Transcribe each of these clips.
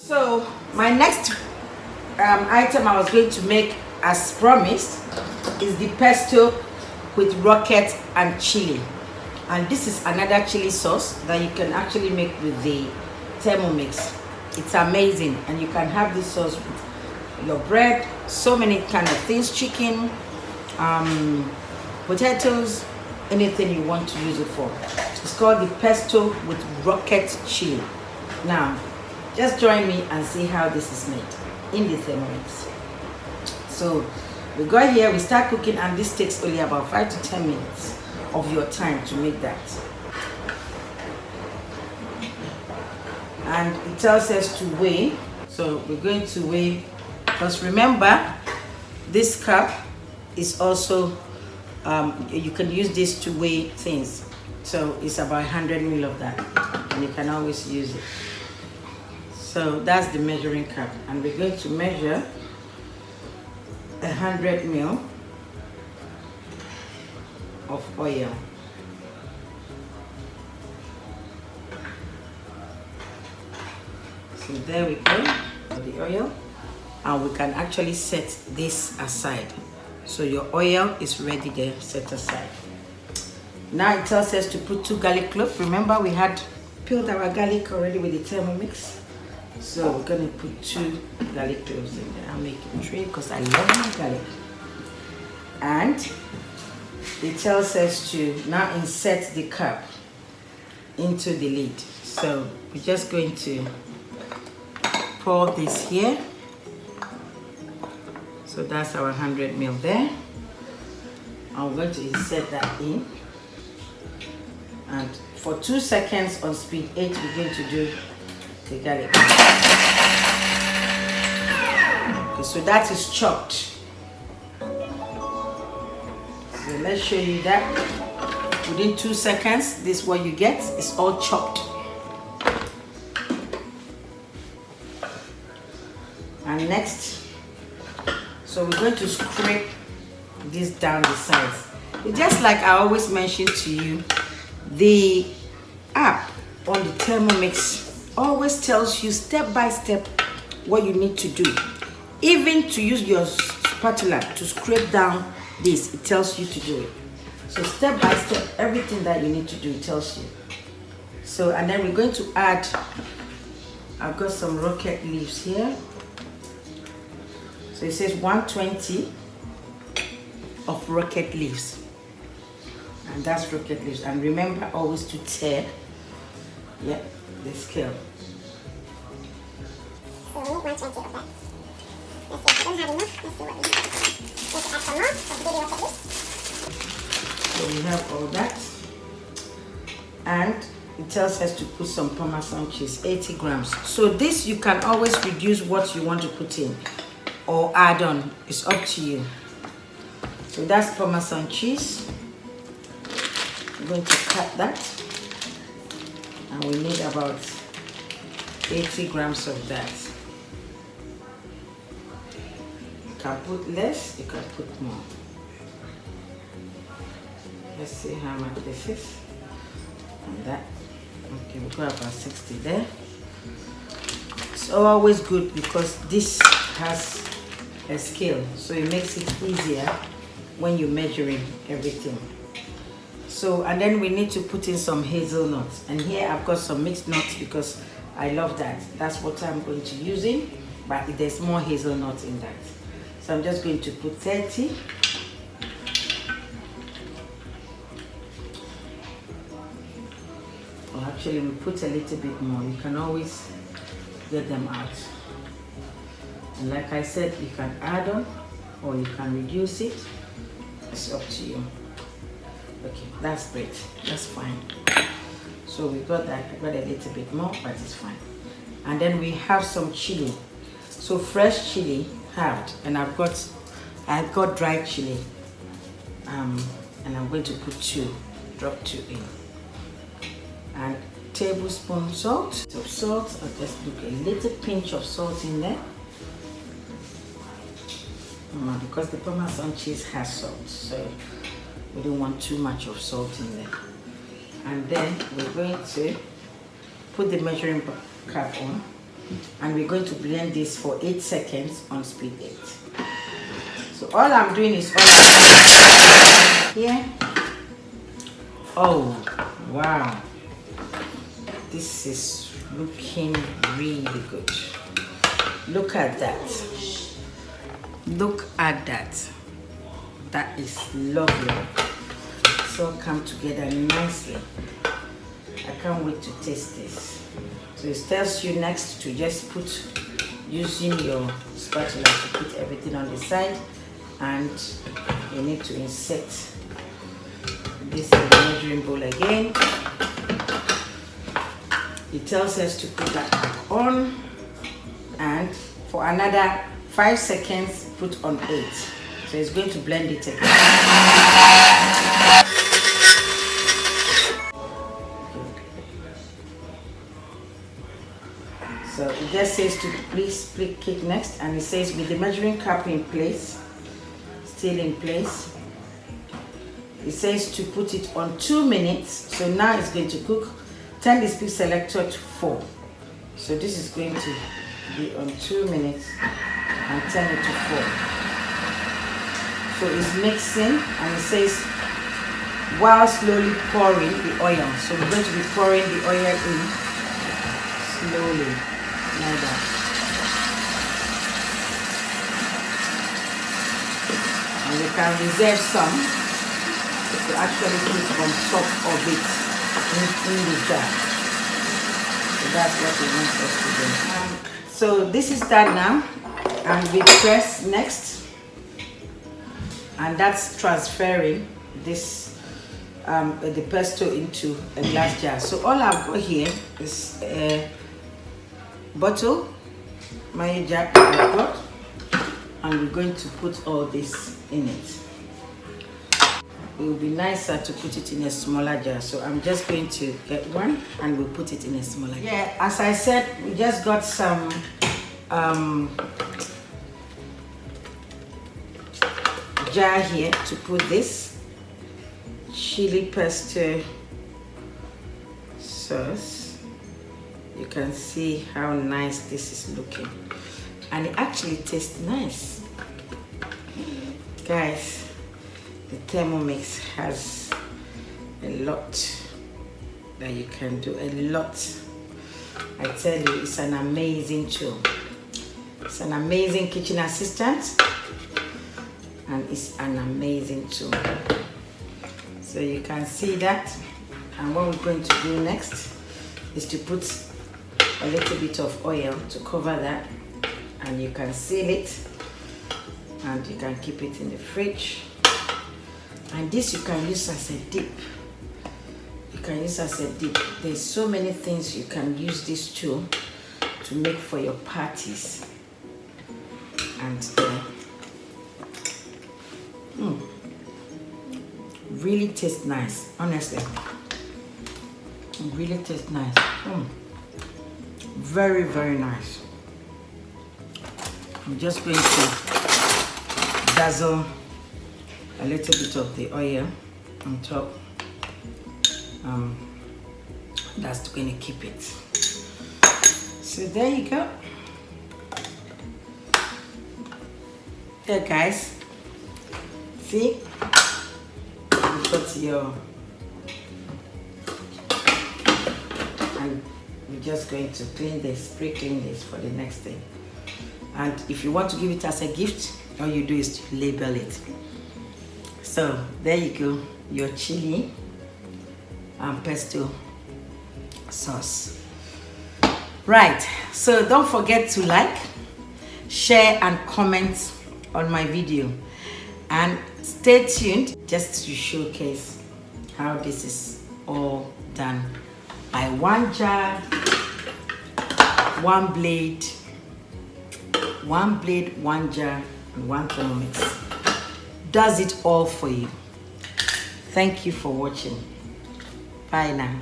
So my next item I was going to make, as promised, is the pesto with rocket and chili. And this is another chili sauce that you can actually make with the Thermomix. It's amazing, and you can have this sauce with your bread, so many kind of things, chicken, potatoes, anything you want to use it for. It's called the pesto with rocket chili. Now just join me and see how this is made in the Thermomix. So we go here, we start cooking, and this takes only about 5 to 10 minutes of your time to make that. And it tells us to weigh, so we're going to weigh, because remember, this cup is also you can use this to weigh things, so it's about 100 ml of that, and you can always use it. So that's the measuring cup, and we're going to measure 100 ml of oil. So there we go, for the oil, and we can actually set this aside. So your oil is ready there, set aside. Now it tells us to put 2 garlic cloves. Remember, we had peeled our garlic already with the Thermomix. So we're going to put 2 garlic cloves in there. I'll make it 3 because I love my garlic. And it tells us to now insert the cup into the lid. So we're just going to pour this here. So that's our 100 ml there. I'm going to insert that in. And for 2 seconds on speed 8, we're going to do the garlic. Okay, so that is chopped. So let's show you that. Within 2 seconds, this is what you get. It's all chopped. And next, so we're going to scrape this down the sides. It's just like I always mention to you, the app on the Thermomix always tells you step by step what you need to do. Even to use your spatula to scrape down this, it tells you to do it. So step by step, everything that you need to do, it tells you. So, and then we're going to add, I've got some rocket leaves here. So it says 120 of rocket leaves. And that's rocket leaves. And remember always to tear, yeah, the scale. So we need 120 of that. Let's see, if we don't have enough, let's see what we have. Let's add some more of the rocket leaves. So we have all that. And it tells us to put some Parmesan cheese, 80 grams. So this you can always reduce what you want to put in or add on. It's up to you. So that's Parmesan cheese. I'm going to cut that. And we need about 80 grams of that. You can put less, you can put more. Let's see how much this is. And that. Okay, we've got about 60 there. It's always good because this has a scale, so it makes it easier when you're measuring everything. So, and then we need to put in some hazelnuts, and here I've got some mixed nuts because I love that. That's what I'm going to use in, but there's more hazelnuts in that. So I'm just going to put 30. Or actually we put a little bit more. You can always get them out. And like I said, you can add on or you can reduce it. It's up to you. Okay, that's great. That's fine. So we got that. I got a little bit more, but it's fine. And then we have some chili. So fresh chili halved, and I've got dried chili. And I'm going to put 2, drop 2 in. And tablespoon salt. Of salt, I'll just put a little pinch of salt in there. Because the Parmesan cheese has salt, so we don't want too much of salt in there. And then we're going to put the measuring cup on and we're going to blend this for 8 seconds on speed 8. So all I'm doing is here. Oh wow, this is looking really good. Look at that. Look at that. That is lovely. It's all come together nicely. I can't wait to taste this. So it tells you next to just put, using your spatula to put everything on the side, and you need to insert this in the measuring bowl again. It tells us to put that back on, and for another 5 seconds put on 8. So it's going to blend it again. So it just says to please click it next, and it says with the measuring cup in place, still in place, it says to put it on 2 minutes. So now it's going to cook. Turn the speed selector to 4. So this is going to be on 2 minutes, and turn it to 4. So it's mixing, and it says while slowly pouring the oil. So we're going to be pouring the oil in slowly, like that. And we can reserve some to actually put on top of it in the jar. So that's what we want us to do. So this is done now, and we press next, and that's transferring this the pesto into a glass jar. So all I've got here is a bottle, my jar I've got, and we're going to put all this in it. It will be nicer to put it in a smaller jar, so I'm just going to get one and we'll put it in a smaller jar. Yeah, as I said, we just got some jar here to put this chili pesto sauce. You can see how nice this is looking, and it actually tastes nice, guys. The Thermomix has a lot that you can do, a lot. I tell you, it's an amazing tool. It's an amazing kitchen assistant, and it's an amazing tool. So you can see that. And what we're going to do next is to put a little bit of oil to cover that, and you can seal it, and you can keep it in the fridge. And this you can use as a dip. You can use as a dip. There's so many things you can use this tool to make for your parties. And really tastes nice, honestly. It really tastes nice. Very, very nice. I'm just going to dazzle a little bit of the oil on top. That's going to keep it. So there you go. There, guys. See? You put your, and we're just going to clean this, pre-clean this for the next day. And if you want to give it as a gift, all you do is to label it. So there you go, your chili and pesto sauce. Right, so don't forget to like, share and comment on my video, and stay tuned just to showcase how this is all done by one jar, one blade, one jar, and one Thermomix. Does it all for you. Thank you for watching. Bye now.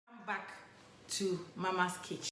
Come back to Mama's kitchen.